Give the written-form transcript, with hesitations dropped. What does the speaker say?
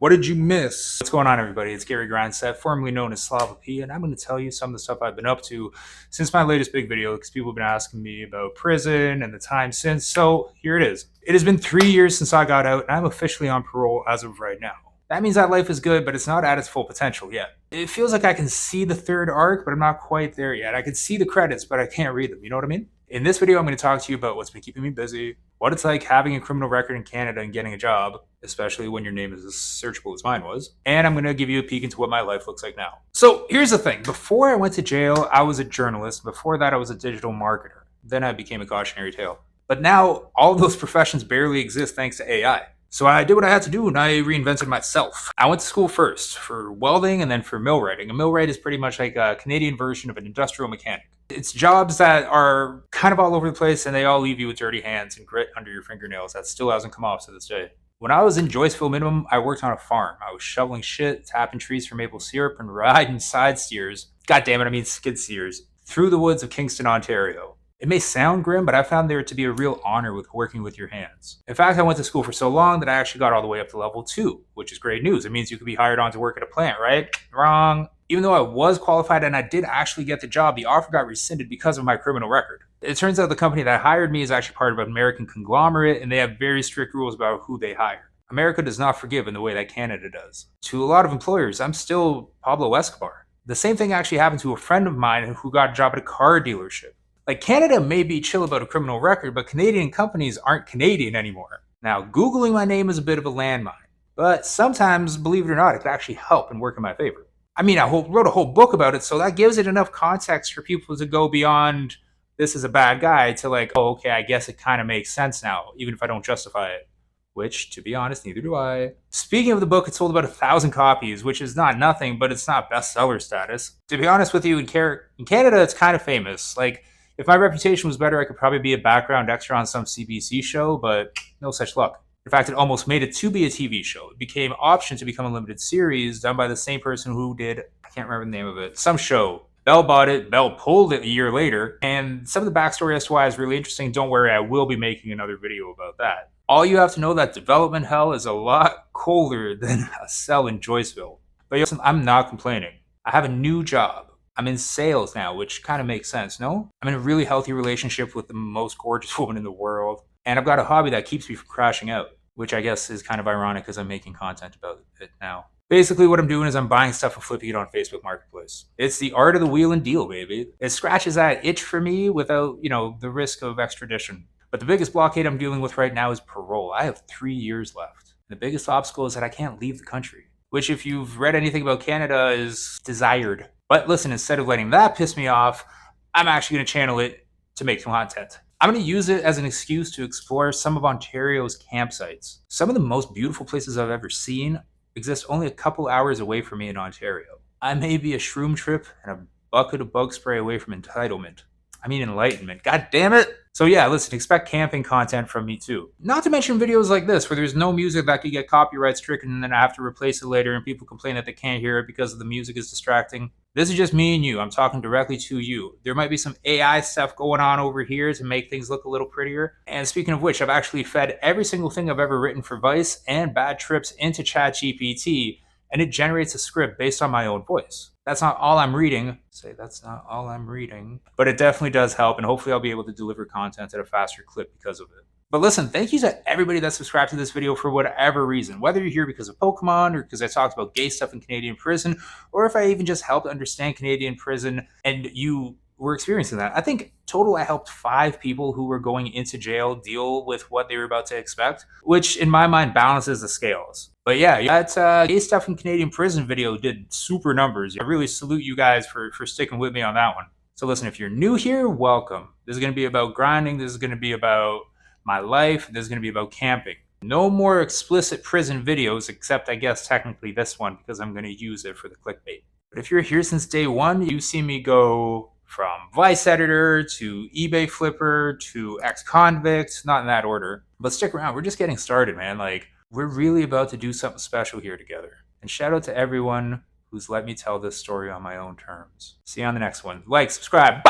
What did you miss? What's going on, everybody? It's Gary Grindset, formerly known as Slava P, and I'm going to tell you some of the stuff I've been up to since my latest big video, because people have been asking me about prison and the time since. So here it is. It has been 3 years since I got out, and I'm officially on parole as of right now. That means that life is good, but it's not at its full potential yet. It feels like I can see the third arc, but I'm not quite there yet. I can see the credits, but I can't read them. You know what I mean? In this video, I'm going to talk to you about what's been keeping me busy, what it's like having a criminal record in Canada and getting a job, especially when your name is as searchable as mine was, and I'm going to give you a peek into what my life looks like now. So here's the thing. Before I went to jail, I was a journalist. Before that, I was a digital marketer. Then I became a cautionary tale. But now, all of those professions barely exist thanks to AI. So I did what I had to do, and I reinvented myself. I went to school first for welding and then for millwrighting. A millwright is pretty much like a Canadian version of an industrial mechanic. It's jobs that are kind of all over the place, and they all leave you with dirty hands and grit under your fingernails. That still hasn't come off to this day. When I was in Joyceville Minimum, I worked on a farm. I was shoveling shit, tapping trees for maple syrup, and riding side steers, god damn it, I mean skid steers, through the woods of Kingston, Ontario. It may sound grim, but I found there to be a real honor with working with your hands. In fact, I went to school for so long that I actually got all the way up to level 2, which is great news. It means you could be hired on to work at a plant, right? Wrong. Even though I was qualified and I did actually get the job, the offer got rescinded because of my criminal record. It turns out the company that hired me is actually part of an American conglomerate, and they have very strict rules about who they hire. America does not forgive in the way that Canada does. To a lot of employers, I'm still Pablo Escobar. The same thing actually happened to a friend of mine who got a job at a car dealership. Like, Canada may be chill about a criminal record, but Canadian companies aren't Canadian anymore. Now, Googling my name is a bit of a landmine, but sometimes, believe it or not, it can actually help and work in my favor. I mean, I wrote a whole book about it, so that gives it enough context for people to go beyond, this is a bad guy, to like, oh, okay, I guess it kind of makes sense now, even if I don't justify it. Which, to be honest, neither do I. Speaking of the book, it sold about 1,000 copies, which is not nothing, but it's not bestseller status. To be honest with you, in Canada, it's kind of famous. Like, if my reputation was better, I could probably be a background extra on some CBC show, but no such luck. In fact, it almost made it to be a TV show. It became optioned to become a limited series done by the same person who did, I can't remember the name of it, some show. Bell bought it, Bell pulled it a year later, and some of the backstory as to why is really interesting. Don't worry, I will be making another video about that. All you have to know that development hell is a lot colder than a cell in Joyceville. But listen, I'm not complaining. I have a new job. I'm in sales now, which kind of makes sense, no? I'm in a really healthy relationship with the most gorgeous woman in the world, and I've got a hobby that keeps me from crashing out, which I guess is kind of ironic because I'm making content about it now. Basically, what I'm doing is I'm buying stuff and flipping it on Facebook Marketplace. It's the art of the wheel and deal, baby. It scratches that itch for me without, the risk of extradition. But the biggest blockade I'm dealing with right now is parole. I have 3 years left. The biggest obstacle is that I can't leave the country, which, if you've read anything about Canada, is desired. But listen, instead of letting that piss me off, I'm actually going to channel it to make content. I'm going to use it as an excuse to explore some of Ontario's campsites. Some of the most beautiful places I've ever seen exist only a couple hours away from me in Ontario. I may be a shroom trip and a bucket of bug spray away from entitlement. I mean enlightenment. God damn it! So yeah, listen, expect camping content from me too. Not to mention videos like this, where there's no music that could get copyright stricken and then I have to replace it later and people complain that they can't hear it because the music is distracting. This is just me and you. I'm talking directly to you. There might be some AI stuff going on over here to make things look a little prettier. And speaking of which, I've actually fed every single thing I've ever written for Vice and Bad Trips into ChatGPT, and it generates a script based on my own voice. That's not all I'm reading. That's not all I'm reading. But it definitely does help, and hopefully I'll be able to deliver content at a faster clip because of it. But listen, thank you to everybody that subscribed to this video for whatever reason. Whether you're here because of Pokemon, or because I talked about gay stuff in Canadian prison, or if I even just helped understand Canadian prison and you were experiencing that. I think total I helped 5 people who were going into jail deal with what they were about to expect, which in my mind balances the scales. But yeah, that gay stuff in Canadian prison video did super numbers. I really salute you guys for sticking with me on that one. So listen, if you're new here, welcome. This is going to be about grinding. This is going to be about my life. This is going to be about camping. No more explicit prison videos, except I guess technically this one, because I'm going to use it for the clickbait. But if you're here since day one, you've seen me go from Vice editor to eBay flipper to ex-convict, not in that order. But stick around, we're just getting started, man. Like, we're really about to do something special here together. And shout out to everyone who's let me tell this story on my own terms. See you on the next one. Like, subscribe.